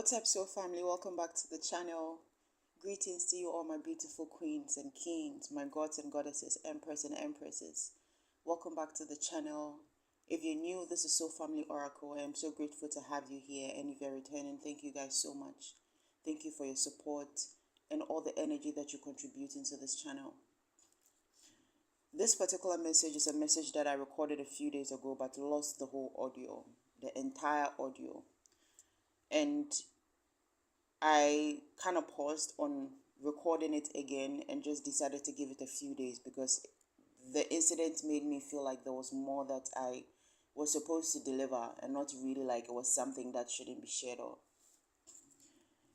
What's up, soul family? Welcome back to the channel. Greetings to you all, my beautiful queens and kings, my gods and goddesses, emperors and empresses. Welcome back to the channel. If you're new, this is Soul Family Oracle. I am so grateful to have you here, and if you're returning, thank you guys so much. Thank you for your support and all the energy that you contribute into this channel. This particular message is a message that I recorded a few days ago, but lost the whole audio, the entire audio. And I kind of paused on recording it again and just decided to give it a few days because the incident made me feel like there was more that I was supposed to deliver and not really like it was something that shouldn't be shared or.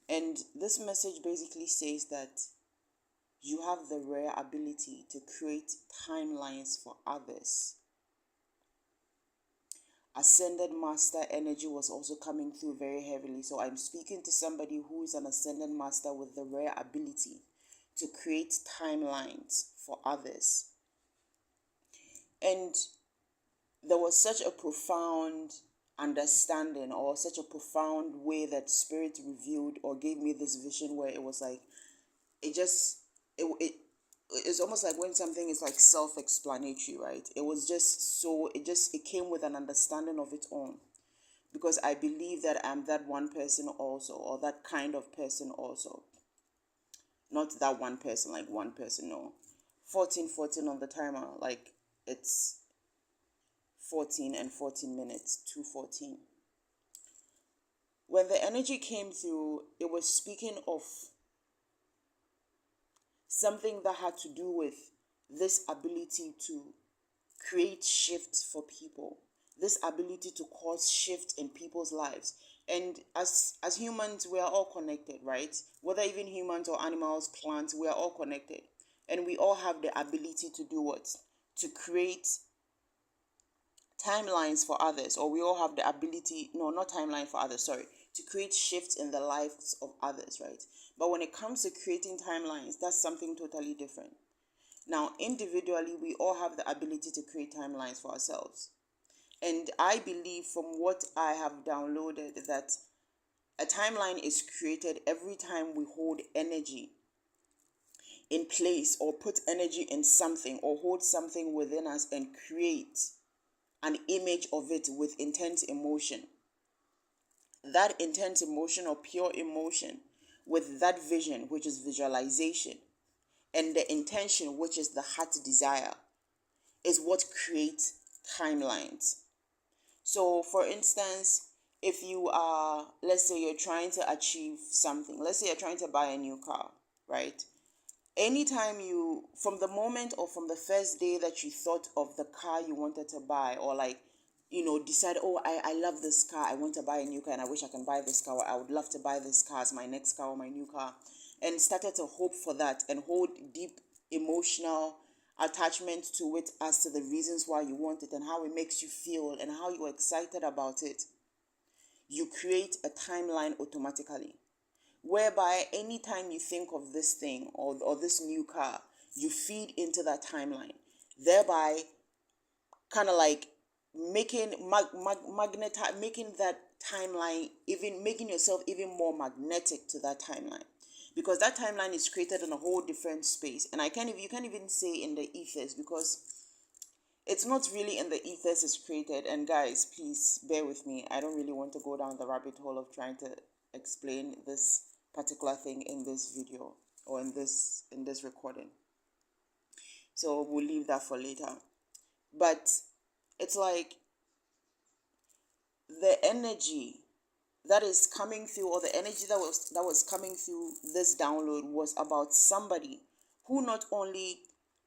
And this message basically says that you have the rare ability to create timelines for others. Ascended master energy was also coming through very heavily. So I'm speaking to somebody who is an ascended master with the rare ability to create timelines for others. And there was such a profound understanding, or such a profound way that spirit revealed or gave me this vision, where it was like it's almost like when something is like self-explanatory, right? It was just so it came with an understanding of its own, because I believe that I'm that one person also, or that kind of person also. Not that one person, like one person, no. 14 on the timer, like it's 14 and 14 minutes, 2:14. When the energy came through, it was speaking of something that had to do with this ability to create shifts for people, this ability to cause shift in people's lives. And as humans, we are all connected, right? Whether even humans or animals, plants, we are all connected, and we all have the ability to do what? To create timelines for others, or we all have the ability, no, not timeline for others, sorry, to create shifts in the lives of others, right? But when it comes to creating timelines, that's something totally different. Now, individually, we all have the ability to create timelines for ourselves. And I believe, from what I have downloaded, that a timeline is created every time we hold energy in place, or put energy in something, or hold something within us and create an image of it with intense emotion. That intense emotion, or pure emotion, with that vision, which is visualization, and the intention, which is the heart desire, is what creates timelines. So, for instance, if you are, let's say you're trying to achieve something, let's say you're trying to buy a new car, right? Anytime you, from the moment or from the first day that you thought of the car you wanted to buy, or like, decide, oh, I love this car, I want to buy a new car, and I wish I can buy this car, or I would love to buy this car as my next car or my new car, and started to hope for that and hold deep emotional attachment to it as to the reasons why you want it and how it makes you feel and how you're excited about it, you create a timeline automatically, whereby anytime you think of this thing, or this new car, you feed into that timeline, thereby kind of like making making that timeline, even making yourself even more magnetic to that timeline, because that timeline is created in a whole different space. And you can't even say in the ethers, because it's not really in the ethers it's created. And guys, please bear with me, I don't really want to go down the rabbit hole of trying to explain this particular thing in this video, or in this recording, so we'll leave that for later. But it's like the energy that is coming through, or the energy that was coming through this download, was about somebody who not only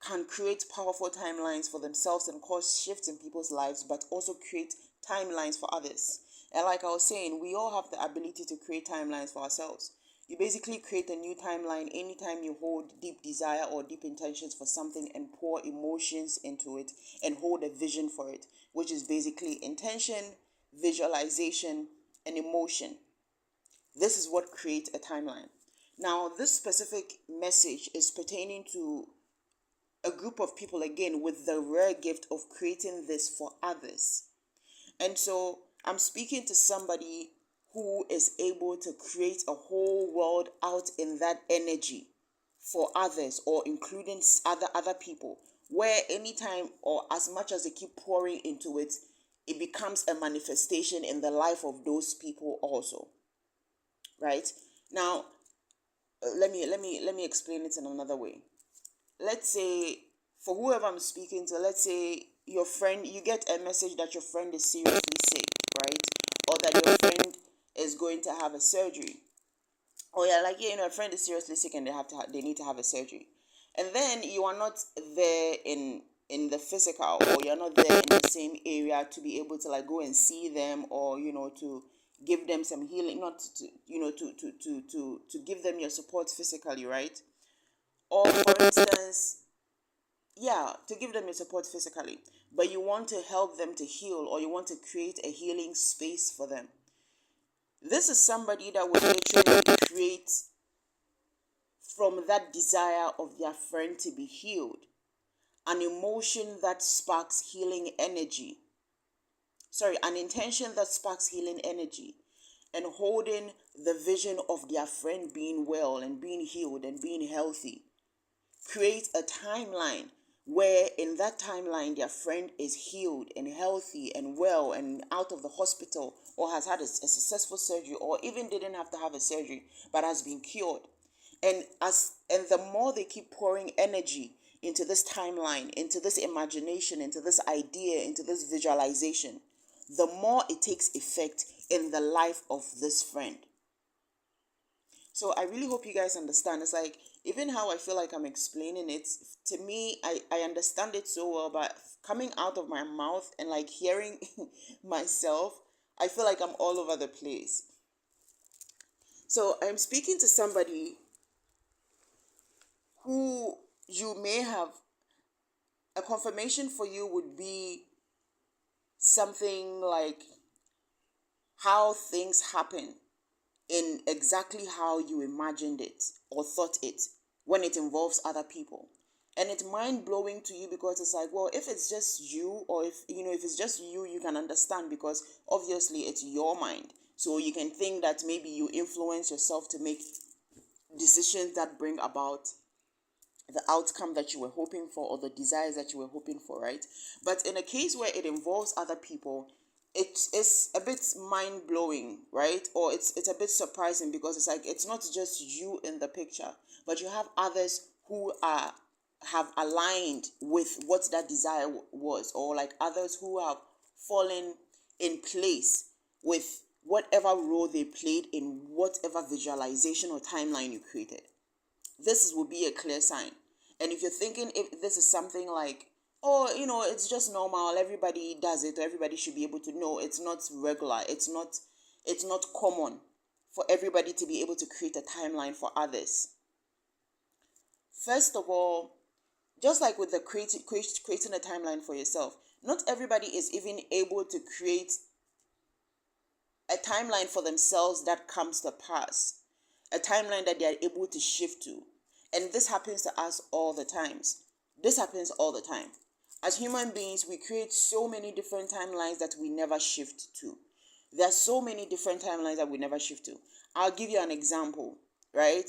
can create powerful timelines for themselves and cause shifts in people's lives, but also create timelines for others. And like I was saying, we all have the ability to create timelines for ourselves. You basically create a new timeline anytime you hold deep desire or deep intentions for something, and pour emotions into it, and hold a vision for it, which is basically intention, visualization, and emotion. This is what creates a timeline. Now, this specific message is pertaining to a group of people, again, with the rare gift of creating this for others. And so I'm speaking to somebody who is able to create a whole world out in that energy for others, or including other people, where anytime or as much as they keep pouring into it, it becomes a manifestation in the life of those people also, right? Now, let me explain it in another way. Let's say, for whoever I'm speaking to, let's say your friend, you get a message that your friend is seriously sick, right? Or that your friend is going to have a surgery. Or yeah, like, yeah, a friend is seriously sick and they need to have a surgery. And then you are not there in the physical, or you're not there in the same area to be able to like go and see them, or to give them some healing, not to to give them your support physically, right? Or for instance, yeah, to give them your support physically, but you want to help them to heal, or you want to create a healing space for them. This is somebody that would literally create from that desire of their friend to be healed, an emotion that sparks healing energy. Sorry, an intention that sparks healing energy, and holding the vision of their friend being well and being healed and being healthy. Create a timeline where in that timeline their friend is healed and healthy and well and out of the hospital, or has had a successful surgery, or even didn't have to have a surgery but has been cured. And the more they keep pouring energy into this timeline, into this imagination, into this idea, into this visualization, the more it takes effect in the life of this friend. So I really hope you guys understand. It's like, even how I feel like I'm explaining it, to me, I understand it so well, but coming out of my mouth and like hearing myself, I feel like I'm all over the place. So I'm speaking to somebody who you may have, a confirmation for you would be something like how things happen in exactly how you imagined it or thought it when it involves other people. And it's mind blowing to you, because it's like, well, if it's just you, or if it's just you, you can understand, because obviously it's your mind. So you can think that maybe you influence yourself to make decisions that bring about the outcome that you were hoping for, or the desires that you were hoping for, right? But in a case where it involves other people, it's a bit mind blowing, right? Or it's a bit surprising, because it's like, it's not just you in the picture, but you have others who have aligned with what that desire was, or like others who have fallen in place with whatever role they played in whatever visualization or timeline you created. This will be a clear sign. And if you're thinking if this is something like, oh, it's just normal, everybody does it, or everybody should be able to know, it's not regular, it's not common for everybody to be able to create a timeline for others. First of all, just like with the creating a timeline for yourself, not everybody is even able to create a timeline for themselves that comes to pass, a timeline that they are able to shift to. And this happens to us all the times. This happens all the time. As human beings, we create so many different timelines that we never shift to. There are so many different timelines that we never shift to. I'll give you an example, right?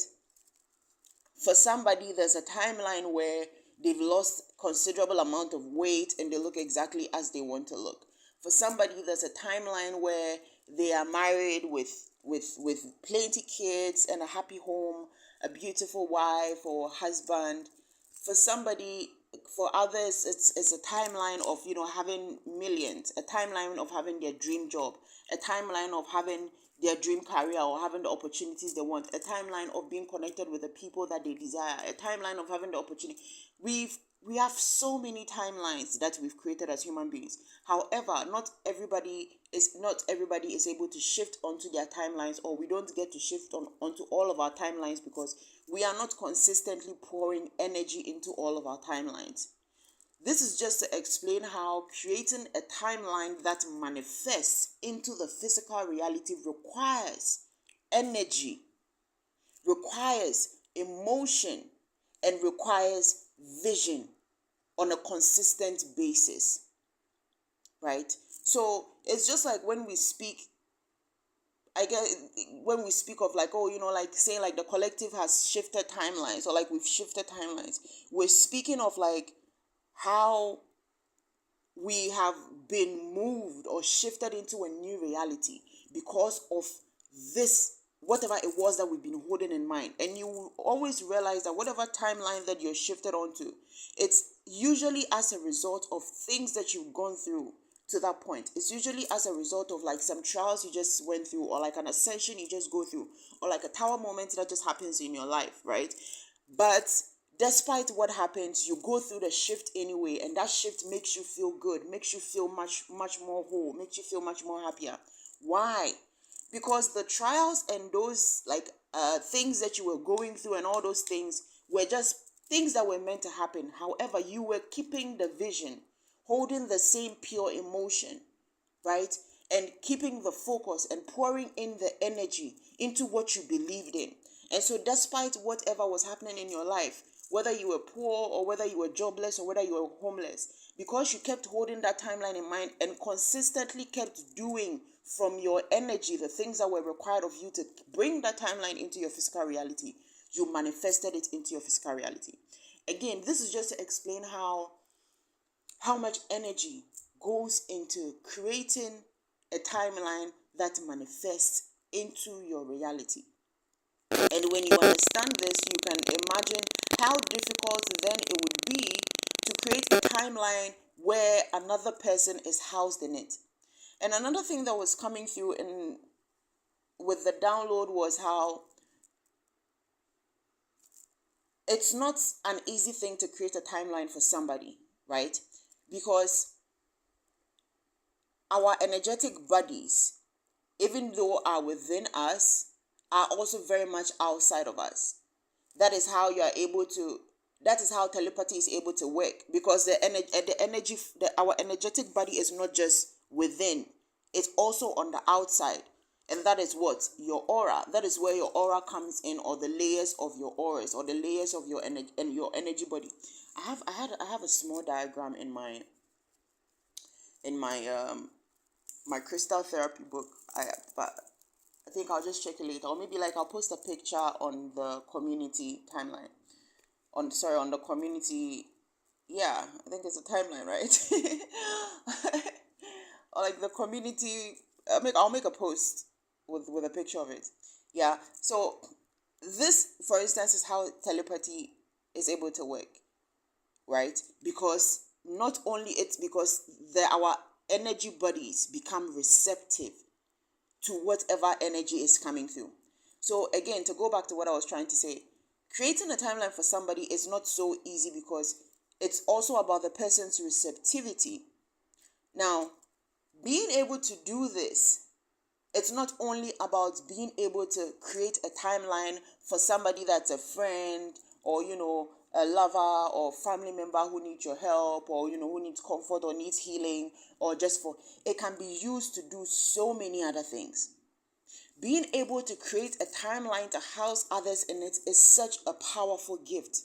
For somebody, there's a timeline where they've lost considerable amount of weight and they look exactly as they want to look. For somebody, there's a timeline where they are married with plenty kids and a happy home, a beautiful wife or husband. For somebody, for others, it's a timeline of having millions, a timeline of having their dream job, a timeline of having their dream career or having the opportunities they want, a timeline of being connected with the people that they desire, a timeline of having the opportunity. We have so many timelines that we've created as human beings. However, not everybody is able to shift onto their timelines, or we don't get to shift onto all of our timelines, because we are not consistently pouring energy into all of our timelines. This is just to explain how creating a timeline that manifests into the physical reality requires energy, requires emotion, and requires vision on a consistent basis, right? So it's just like when we speak, I guess when we speak of like, oh, like saying like the collective has shifted timelines, or like we've shifted timelines, we're speaking of like how we have been moved or shifted into a new reality because of this, whatever it was that we've been holding in mind. And you will always realize that whatever timeline that you're shifted onto, it's usually as a result of things that you've gone through to that point. It's usually as a result of like some trials you just went through, or like an ascension you just go through, or like a tower moment that just happens in your life, right? But despite what happens, you go through the shift anyway, and that shift makes you feel good, makes you feel much more whole, makes you feel much more happier. Why? Because the trials and those like things that you were going through and all those things were just things that were meant to happen. However, you were keeping the vision, holding the same pure emotion, right? And keeping the focus and pouring in the energy into what you believed in. And so despite whatever was happening in your life, whether you were poor or whether you were jobless or whether you were homeless, because you kept holding that timeline in mind and consistently kept doing from your energy the things that were required of you to bring that timeline into your physical reality, you manifested it into your physical reality. Again, this is just to explain how much energy goes into creating a timeline that manifests into your reality. And when you understand this, you can imagine how difficult then it would be to create a timeline where another person is housed in it. And another thing that was coming through with the download was how it's not an easy thing to create a timeline for somebody, right? Because our energetic bodies, even though are within us, are also very much outside of us. That is how telepathy is able to work, because our energetic body is not just within, it's also on the outside. And that is what? Your aura. That is where your aura comes in, or the layers of your auras, or the layers of your energy and your energy body. I have a small diagram in my my crystal therapy book. But I think I'll just check it later, or maybe like I'll post a picture on the community timeline. On the community, yeah, I think it's a timeline, right? Or like the community. I'll make a post with a picture of it. Yeah. So this, for instance, is how telepathy is able to work, right? Because not only it's because our energy bodies become receptive to whatever energy is coming through. So again, to go back to what I was trying to say, creating a timeline for somebody is not so easy because it's also about the person's receptivity. Now, being able to do this, it's not only about being able to create a timeline for somebody that's a friend, or a lover or family member who needs your help, or who needs comfort or needs healing, or just for it can be used to do so many other things. Being able to create a timeline to house others in it is such a powerful gift.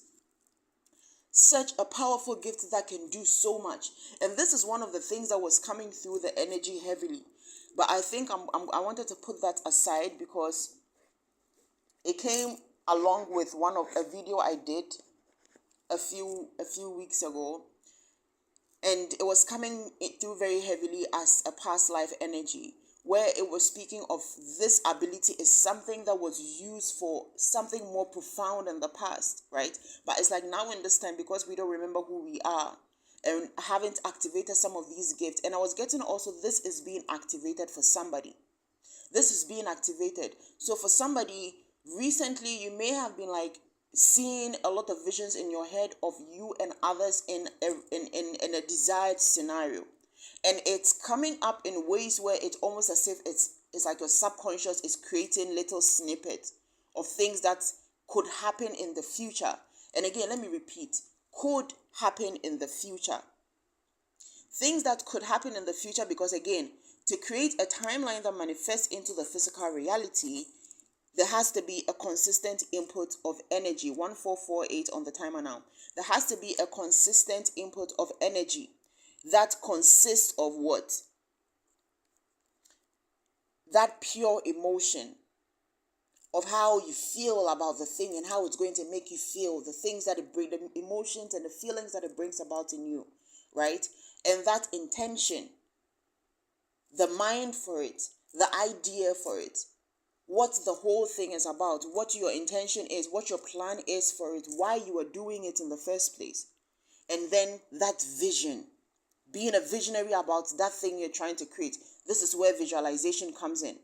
Such a powerful gift that can do so much. And this is one of the things that was coming through the energy heavily. But I think I wanted to put that aside because it came along with a video I did a few weeks ago, and it was coming through very heavily as a past life energy, where it was speaking of this ability is something that was used for something more profound in the past, right? But it's like now in this time, because we don't remember who we are and haven't activated some of these gifts. And I was getting also, this is being activated for somebody. This is being activated. So for somebody, recently you may have been like seeing a lot of visions in your head of you and others in a desired scenario. And it's coming up in ways where it's almost as if it's like your subconscious is creating little snippets of things that could happen in the future. And again, let me repeat, could happen in the future. Things that could happen in the future, because again, to create a timeline that manifests into the physical reality, there has to be a consistent input of energy. 1448 on the timer now. There has to be a consistent input of energy that consists of what? that pure emotion of how you feel about the thing and how it's going to make you feel, the things that it brings, the emotions and the feelings that it brings about in you, right? And that intention, the mind for it, the idea for it, what the whole thing is about, what your intention is, what your plan is for it, why you are doing it in the first place. And then that vision, being a visionary about that thing you're trying to create. This is where visualization comes in.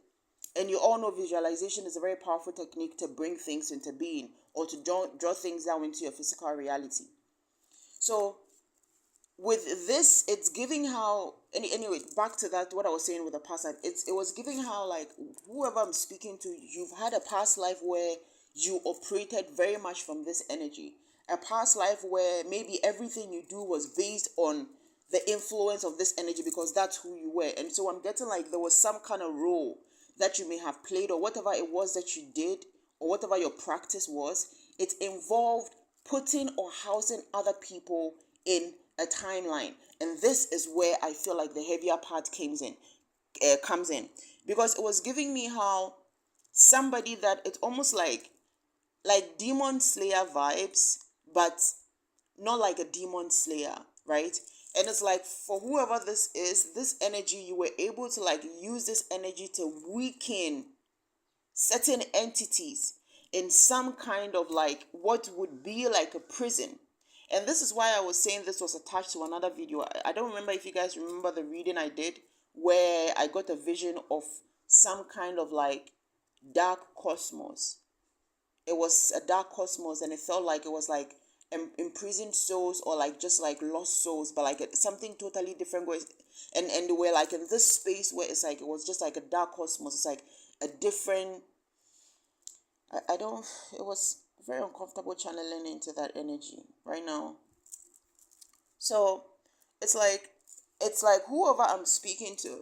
And you all know visualization is a very powerful technique to bring things into being or to draw things down into your physical reality. So with this, it's giving how, anyway, back to that, what I was saying with the past life, it was giving how, like, whoever I'm speaking to, you've had a past life where you operated very much from this energy. A past life where maybe everything you do was based on the influence of this energy because that's who you were. And so I'm getting like there was some kind of role that you may have played, or whatever it was that you did, or whatever your practice was. It involved putting or housing other people in a timeline. And this is where I feel like the heavier part comes in, because it was giving me how somebody that it's almost like demon slayer vibes, but not like a demon slayer, right? And it's like, for whoever this is, this energy, you were able to like use this energy to weaken certain entities in some kind of like what would be like a prison. And this is why I was saying this was attached to another video. I don't remember if you guys remember the reading I did where I got a vision of some kind of like dark cosmos. It was a dark cosmos, and it felt like it was like imprisoned souls, or like just like lost souls, but like something totally different going. And they were like in this space where it's like it was just like a dark cosmos. It's like a different, I don't, it was very uncomfortable channeling into that energy right now. So it's like whoever I'm speaking to,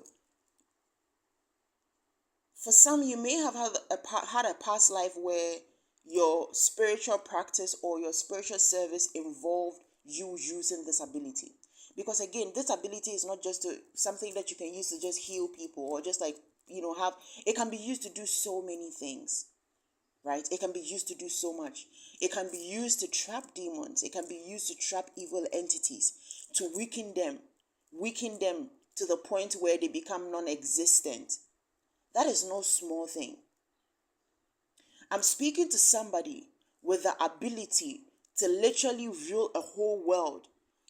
for some, you may have had a past life where your spiritual practice or your spiritual service involved you using this ability. Because again, this ability is not just something that you can use to just heal people, or just like, have, it can be used to do so many things, right? It can be used to do so much. It can be used to trap demons. It can be used to trap evil entities, to weaken them to the point where they become non-existent. That is no small thing. I'm speaking to somebody with the ability to literally rule a whole world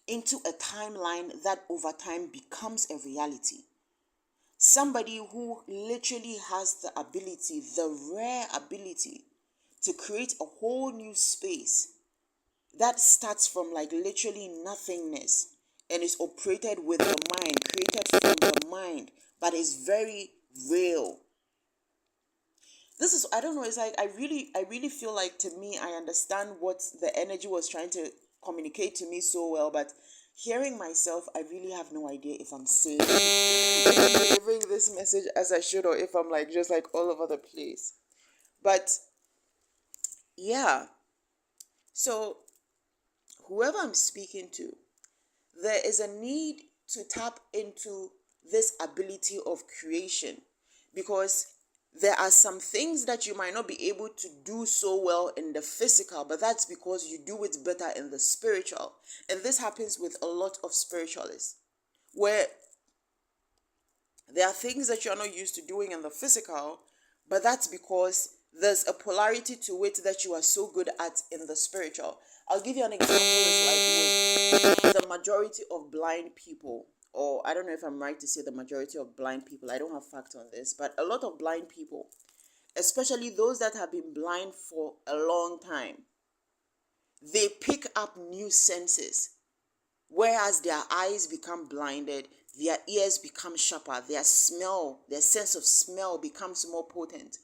into a timeline that over time becomes a reality. Somebody who literally has the ability, the rare ability, to create a whole new space that starts from like literally nothingness and is operated with the mind, created from the mind, but is very real. This is, I don't know, it's like I really feel like, to me, I understand what the energy was trying to communicate to me so well, but hearing myself, I really have no idea if I'm saying if I'm delivering this message as I should, or if I'm like just like all over the place. But yeah, so whoever I'm speaking to, there is a need to tap into this ability of creation, because there are some things that you might not be able to do so well in the physical, but that's because you do it better in the spiritual. And this happens with a lot of spiritualists, where there are things that you're not used to doing in the physical, but that's because there's a polarity to it that you are so good at in the spiritual. I'll give you an example. It's like with the majority of blind people, or I don't know if I'm right to say the majority of blind people, I don't have facts on this, but a lot of blind people, especially those that have been blind for a long time, they pick up new senses. Whereas their eyes become blinded, their ears become sharper, their sense of smell becomes more potent.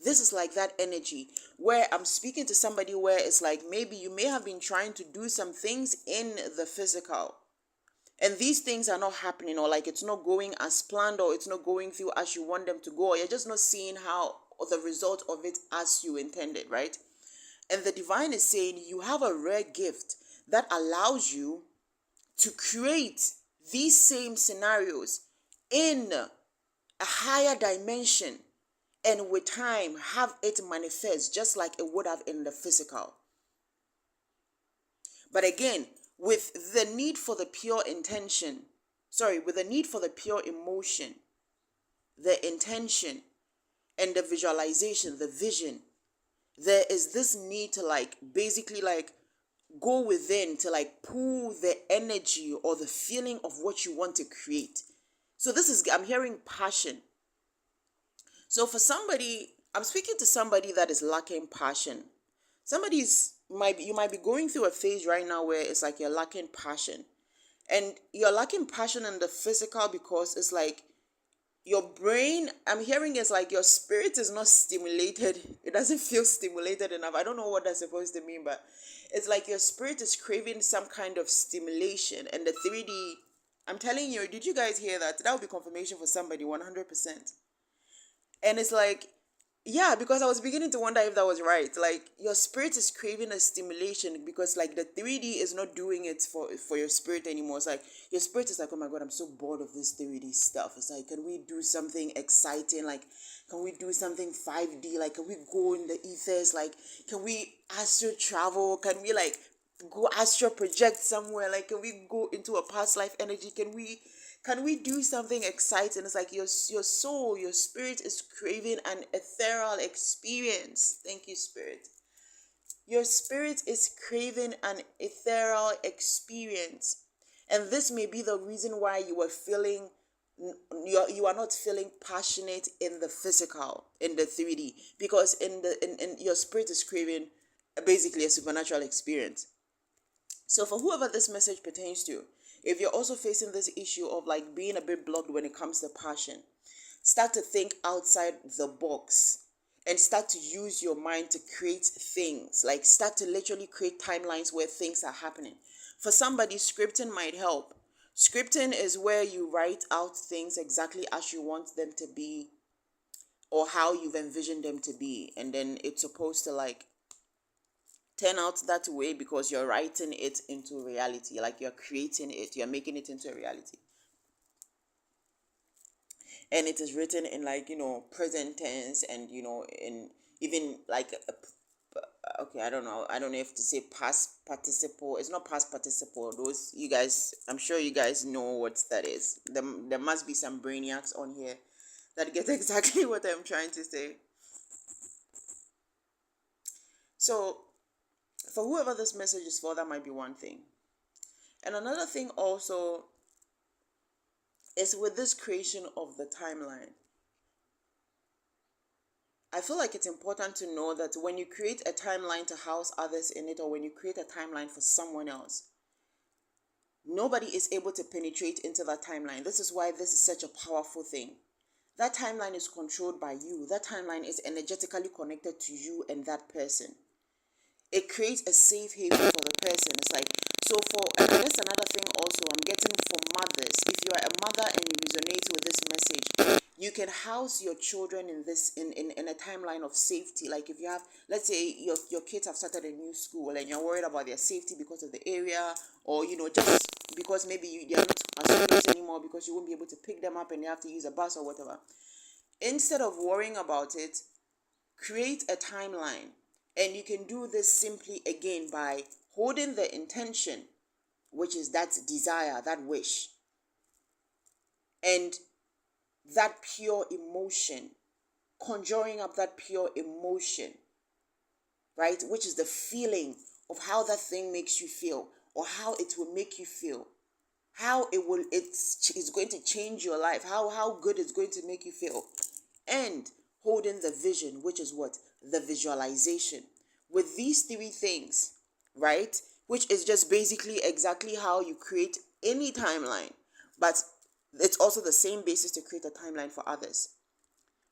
This is like that energy where I'm speaking to somebody where it's like maybe you may have been trying to do some things in the physical, and these things are not happening, or like it's not going as planned, or it's not going through as you want them to go, or you're just not seeing how, or the result of it as you intended, right? And the divine is saying you have a rare gift that allows you to create these same scenarios in a higher dimension, and with time have it manifest just like it would have in the physical. But again, with the need for the pure intention, with the need for the pure emotion, the intention, and the visualization, the vision, there is this need to basically go within to pull the energy or the feeling of what you want to create. So I'm hearing passion. So for somebody, I'm speaking to somebody that is lacking passion. You might be going through a phase right now where it's like you're lacking passion. And you're lacking passion in the physical because it's like your brain, I'm hearing, is like your spirit is not stimulated. It doesn't feel stimulated enough. I don't know what that's supposed to mean, but it's like your spirit is craving some kind of stimulation. And the 3D, I'm telling you, did you guys hear that? That would be confirmation for somebody, 100%. And it's like, yeah, because I was beginning to wonder if that was right. Like your spirit is craving a stimulation because like the 3D is not doing it for your spirit anymore. It's like your spirit is like, oh my God, I'm so bored of this 3D stuff. It's like, can we do something exciting? Like, can we do something 5D? Like, can we go in the ethers? Like, can we astral travel? Can we go astral project somewhere? Like, can we go into a past life energy? Can we do something exciting? It's like your soul, your spirit is craving an ethereal experience. Thank you, Spirit. Your spirit is craving an ethereal experience. And this may be the reason why you are not feeling passionate in the physical, in the 3D, because in your spirit is craving basically a supernatural experience. So for whoever this message pertains to, if you're also facing this issue of being a bit blocked when it comes to passion, start to think outside the box and start to use your mind to create things. Start to literally create timelines where things are happening. For somebody, scripting might help. Scripting is where you write out things exactly as you want them to be or how you've envisioned them to be, and then it's supposed to turn out that way because you're writing it into reality. You're creating it, you're making it into a reality. And it is written in present tense, and in even okay, I don't know if to say past participle. It's not past participle. Those, you guys, I'm sure you guys know what that is. There must be some brainiacs on here that get exactly what I'm trying to say. So for whoever this message is for, that might be one thing. And another thing also is with this creation of the timeline. I feel like it's important to know that when you create a timeline to house others in it, or when you create a timeline for someone else, nobody is able to penetrate into that timeline. This is why this is such a powerful thing. That timeline is controlled by you. That timeline is energetically connected to you and that person. It creates a safe haven for the person. It's like, so and that's another thing also I'm getting for mothers. If you are a mother and you resonate with this message, you can house your children in this in a timeline of safety. Like if you have, let's say your kids have started a new school and you're worried about their safety because of the area, or just because maybe they are not as close anymore because you won't be able to pick them up and they have to use a bus or whatever. Instead of worrying about it, create a timeline. And you can do this simply again by holding the intention, which is that desire, that wish, and that pure emotion, conjuring up that pure emotion, right? Which is the feeling of how that thing makes you feel, or how it will make you feel, how it's going to change your life, how good it's going to make you feel. And holding the vision, which is what? The visualization. With these three things, right? Which is just basically exactly how you create any timeline. But it's also the same basis to create a timeline for others.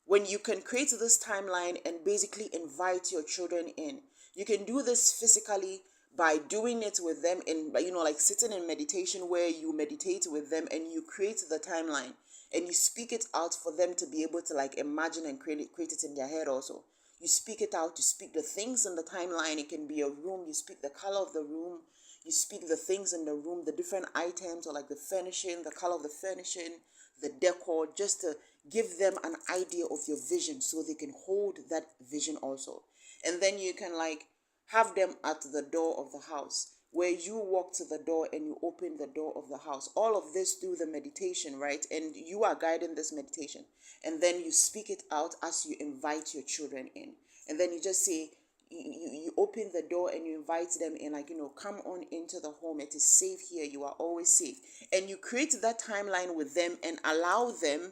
When you can create this timeline and basically invite your children in, you can do this physically by doing it with them in, sitting in meditation where you meditate with them and you create the timeline and you speak it out for them to be able to imagine and create it in their head also. You speak it out, you speak the things in the timeline. It can be a room, you speak the color of the room, you speak the things in the room, the different items, or the furnishing, the color of the furnishing, the decor, just to give them an idea of your vision so they can hold that vision also. And then you can like have them at the door of the house, where you walk to the door and you open the door of the house. All of this through the meditation, right? And you are guiding this meditation. And then you speak it out as you invite your children in. And then you just say, you open the door and you invite them in, like, come on into the home. It is safe here. You are always safe. And you create that timeline with them and allow them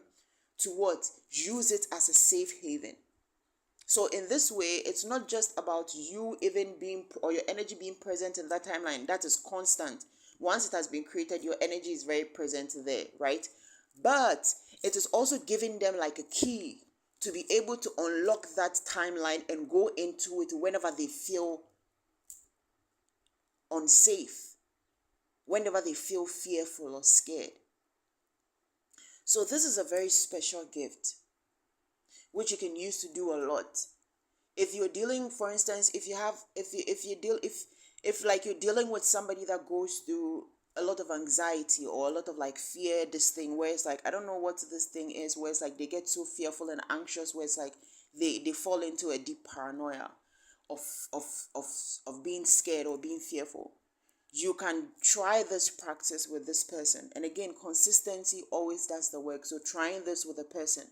to what? Use it as a safe haven. So in this way, it's not just about you even being, or your energy being present in that timeline. That is constant. Once it has been created, your energy is very present there, right? But it is also giving them like a key to be able to unlock that timeline and go into it whenever they feel unsafe, whenever they feel fearful or scared. So this is a very special gift, which you can use to do a lot. If you're dealing, for instance, if like you're dealing with somebody that goes through a lot of anxiety or a lot of like fear, this thing where it's like, I don't know what this thing is, where it's like they get so fearful and anxious, where it's like they fall into a deep paranoia of being scared or being fearful. You can try this practice with this person. And again, consistency always does the work. So trying this with a person,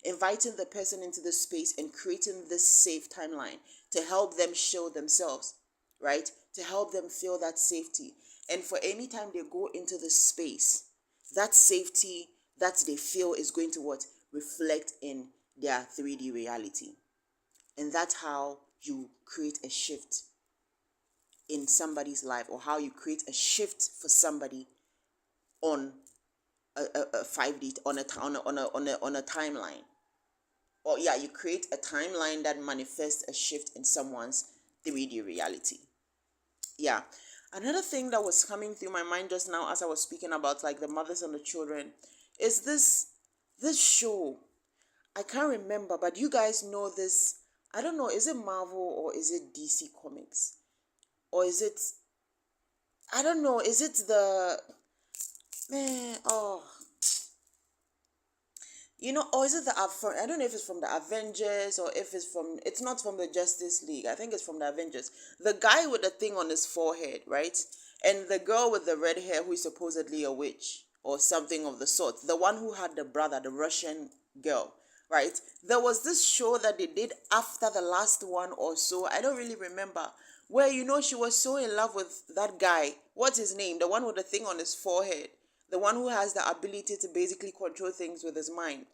inviting the person into this space and creating this safe timeline to help them show themselves, right? To help them feel that safety. And for any time they go into this space, that safety that they feel is going to what? Reflect in their 3D reality. And that's how you create a shift in somebody's life, or how you create a shift for somebody on a 5D, on a timeline. Or yeah, you create a timeline that manifests a shift in someone's 3D reality. Yeah. Another thing that was coming through my mind just now as I was speaking about like the mothers and the children is this show. I can't remember, but you guys know this. I don't know, is it Marvel or is it DC Comics? Or is it, I don't know, is it the, man, or is it I don't know if it's from the Avengers or if it's not from the Justice League. I think it's from the Avengers. The guy with the thing on his forehead, right? And the girl with the red hair who is supposedly a witch or something of the sort. The one who had the brother, the Russian girl, right? There was this show that they did after the last one or so. I don't really remember. Where, she was so in love with that guy. What's his name? The one with the thing on his forehead. The one who has the ability to basically control things with his mind.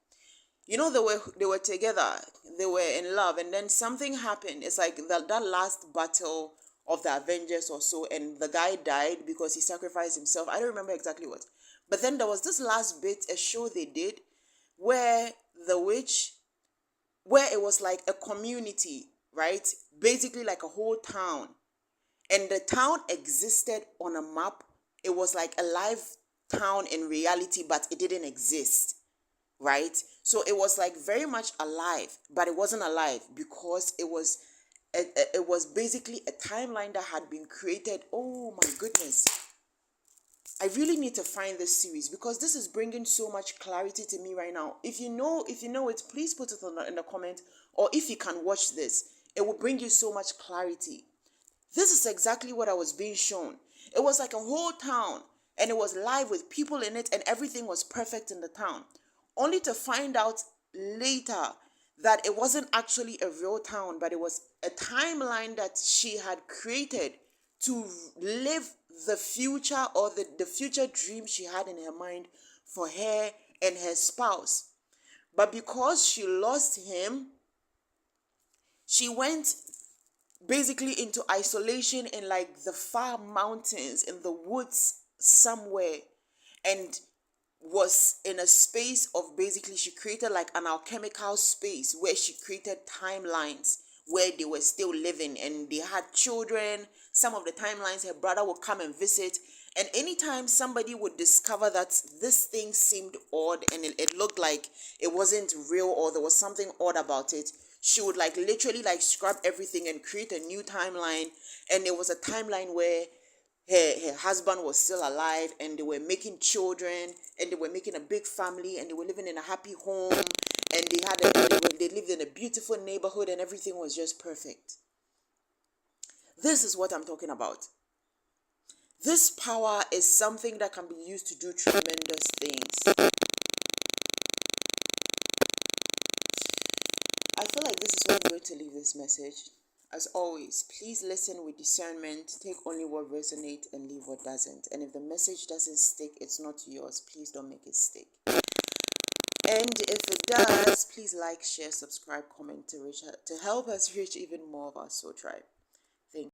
They were together. They were in love. And then something happened. It's like that last battle of the Avengers or so. And the guy died because he sacrificed himself. I don't remember exactly what. But then there was this last bit, a show they did, where the witch, where it was like a community, right? Basically like a whole town. And the town existed on a map. It was like a live town in reality, but it didn't exist, right? So it was like very much alive, but it wasn't alive because it was basically a timeline that had been created. Oh my goodness. I really need to find this series because this is bringing so much clarity to me right now. If you know it, please put it in the comment, or if you can watch this, it will bring you so much clarity. This is exactly what I was being shown. It was like a whole town, and it was live with people in it, and everything was perfect in the town. Only to find out later that it wasn't actually a real town, but it was a timeline that she had created to live the future, or the future dream she had in her mind for her and her spouse. But because she lost him, she went basically into isolation in like the far mountains, in the woods somewhere, and was in a space of, basically she created like an alchemical space where she created timelines where they were still living and they had children. Some of the timelines her brother would come and visit, and anytime somebody would discover that this thing seemed odd and it looked like it wasn't real, or there was something odd about it, she would like literally like scrap everything and create a new timeline. And it was a timeline where her husband was still alive, and they were making children, and they were making a big family, and they were living in a happy home, and they lived in a beautiful neighborhood, and everything was just perfect. This is what I'm talking about. This power is something that can be used to do tremendous things. I feel like this is where I'm going to leave this message. As always, please listen with discernment. Take only what resonates and leave what doesn't. And if the message doesn't stick, it's not yours. Please don't make it stick. And if it does, please like, share, subscribe, comment to help us reach even more of our soul tribe.